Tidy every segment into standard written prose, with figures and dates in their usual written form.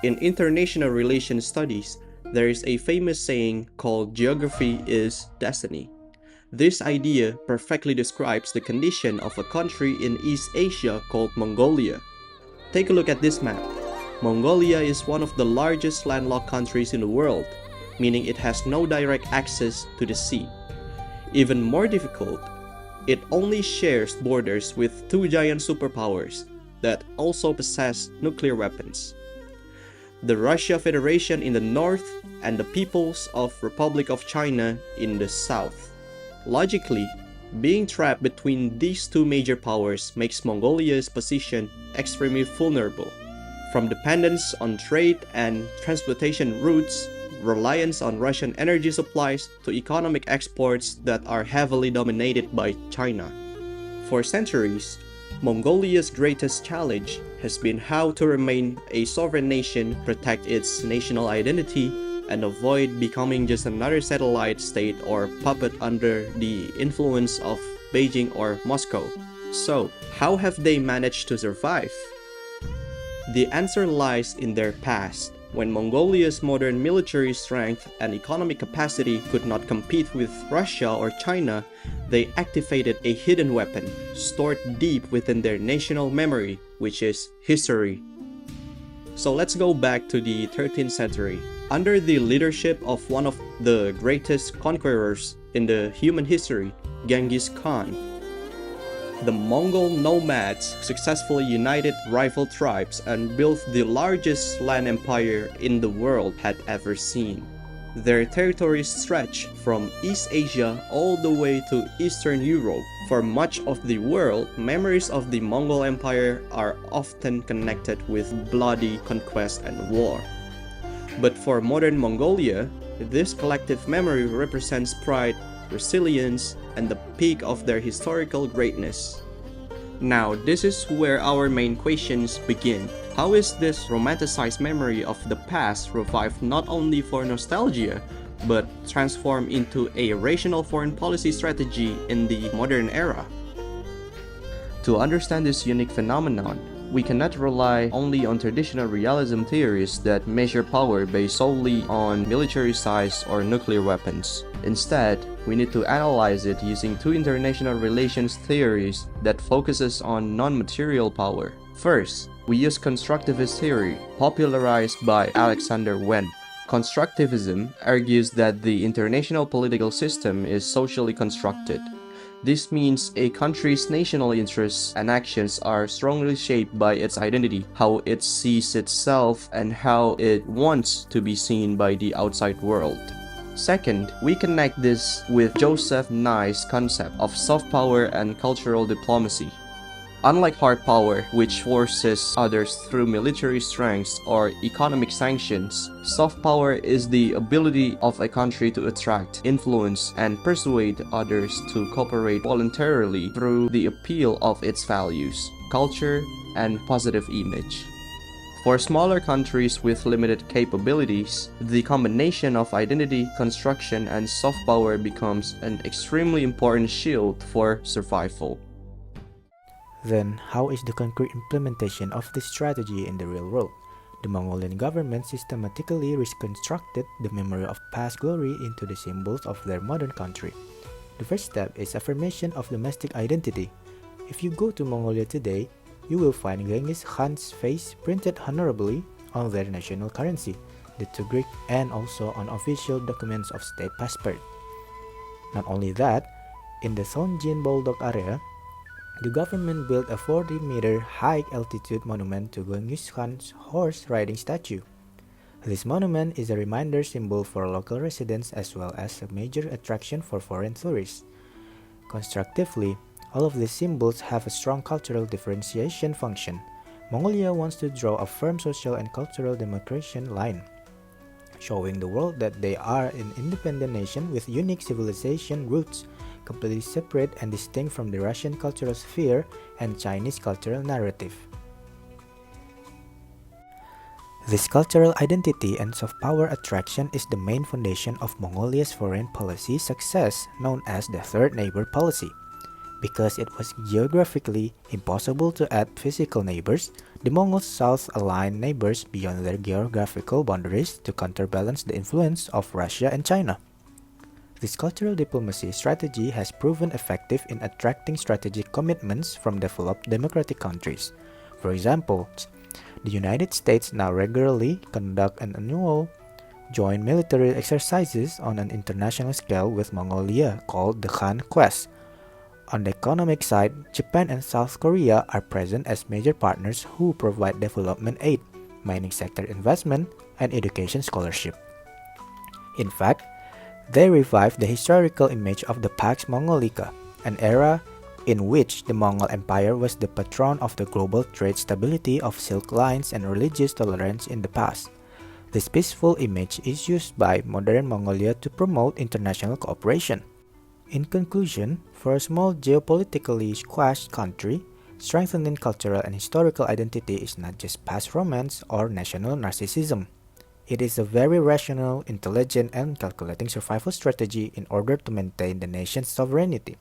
In international relations studies, there is a famous saying called geography is destiny. This idea perfectly describes the condition of a country in East Asia called Mongolia. Take a look at this map. Mongolia is one of the largest landlocked countries in the world, meaning it has no direct access to the sea. Even more difficult, it only shares borders with two giant superpowers that also possess nuclear weapons. The Russia Federation in the north and the People's of Republic of China in the south. Logically, being trapped between these two major powers makes Mongolia's position extremely vulnerable. From dependence on trade and transportation routes, reliance on Russian energy supplies, to economic exports that are heavily dominated by China. For centuries, Mongolia's greatest challenge has been how to remain a sovereign nation, protect its national identity, and avoid becoming just another satellite state or puppet under the influence of Beijing or Moscow. So, how have they managed to survive? The answer lies in their past. When Mongolia's modern military strength and economic capacity could not compete with Russia or China, they activated a hidden weapon stored deep within their national memory, which is history. So let's go back to the 13th century. Under the leadership of one of the greatest conquerors in the human history, Genghis Khan, the Mongol nomads successfully united rival tribes and built the largest land empire in the world had ever seen. Their territories stretch from East Asia all the way to Eastern Europe. For much of the world, memories of the Mongol Empire are often connected with bloody conquest and war. But for modern Mongolia, this collective memory represents pride, resilience, and the peak of their historical greatness. Now, this is where our main questions begin. How is this romanticized memory of the past revived not only for nostalgia, but transformed into a rational foreign policy strategy in the modern era? To understand this unique phenomenon, we cannot rely only on traditional realism theories that measure power based solely on military size or nuclear weapons. Instead, we need to analyze it using two international relations theories that focuses on non-material power. First, we use constructivist theory, popularized by Alexander Wen. Constructivism argues that the international political system is socially constructed. This means a country's national interests and actions are strongly shaped by its identity, how it sees itself, and how it wants to be seen by the outside world. Second, we connect this with Joseph Nye's concept of soft power and cultural diplomacy. Unlike hard power, which forces others through military strength or economic sanctions, soft power is the ability of a country to attract, influence, and persuade others to cooperate voluntarily through the appeal of its values, culture, and positive image. For smaller countries with limited capabilities, the combination of identity, construction, and soft power becomes an extremely important shield for survival. Then, how is the concrete implementation of this strategy in the real world? The Mongolian government systematically reconstructed the memory of past glory into the symbols of their modern country. The first step is affirmation of domestic identity. If you go to Mongolia today, you will find Genghis Khan's face printed honorably on their national currency, the Tugrik, and also on official documents of state passport. Not only that, in the Songjin Boldog area, the government built a 40-meter high altitude monument to Genghis Khan's horse riding statue. This monument is a reminder symbol for local residents as well as a major attraction for foreign tourists. Constructively, all of these symbols have a strong cultural differentiation function. Mongolia wants to draw a firm social and cultural demarcation line, showing the world that they are an independent nation with unique civilization roots, completely separate and distinct from the Russian cultural sphere and Chinese cultural narrative. This cultural identity and soft power attraction is the main foundation of Mongolia's foreign policy success, known as the Third Neighbor Policy. Because it was geographically impossible to add physical neighbors, the Mongols sought aligned neighbors beyond their geographical boundaries to counterbalance the influence of Russia and China. This cultural diplomacy strategy has proven effective in attracting strategic commitments from developed democratic countries. For example, the United States now regularly conduct an annual joint military exercises on an international scale with Mongolia called the Khan Quest. On the economic side, Japan and South Korea are present as major partners who provide development aid, mining sector investment, and education scholarship. In fact, they revived the historical image of the Pax Mongolica, an era in which the Mongol Empire was the patron of the global trade stability of silk lines and religious tolerance in the past. This peaceful image is used by modern Mongolia to promote international cooperation. In conclusion, for a small geopolitically squashed country, strengthening cultural and historical identity is not just past romance or national narcissism. It is a very rational, intelligent, and calculating survival strategy in order to maintain the nation's sovereignty.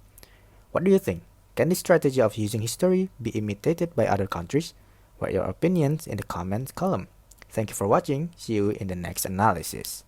What do you think? Can this strategy of using history be imitated by other countries? Write your opinions in the comments column. Thank you for watching. See you in the next analysis.